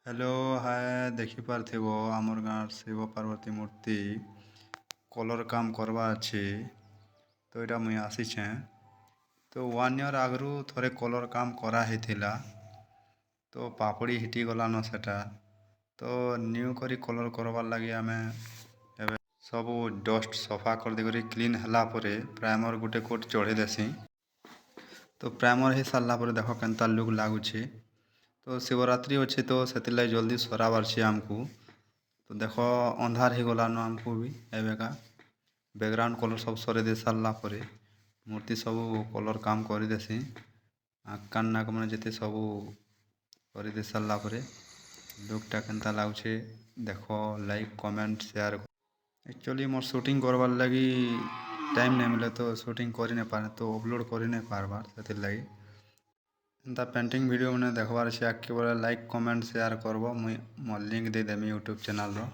Hello hi देखी पार्थिव आमर गाँव शिव पार्वती मूर्ति कलर काम करवा अच्छे तो यहाँ मुई आसीछे तो 1 ईयर आगु थोड़े कलर काम कराही थिला तो पापड़ी हिटी गलान सेटा तो न्यू करी कलर करवार लगी आमे एबे सब डस्ट सफा कर देकरी क्लीन हला परे प्राइमर गुटे कोट चढ़े देसी तो प्राइमर हो सारा पर देख केन्ता लुक लगुचे तो शिवरात्रि अच्छे तो से जल्दी सराबार छे आमको तो देख अंधार हो गलान आमको भी एवेका बैकग्राउंड कलर सब सरे दे सारा पर मूर्ति सब कलर काम कर देसी कान नाक मैंने जिते सब कर दे सारा पर लुकटा केन्ता लगुचे देख like comment share actually more shooting करवार लगी टाइम नहीं मिले तो शूटिंग कर नहीं पारे तो अपलोड कर नहीं पारबार से लगी एंता पेंटिंग वीडियो मैंने देखबार अच्छे आके लाइक कमेंट शेयर करब मुई मोर लिंक दे देमी यूट्यूब चैनल रो।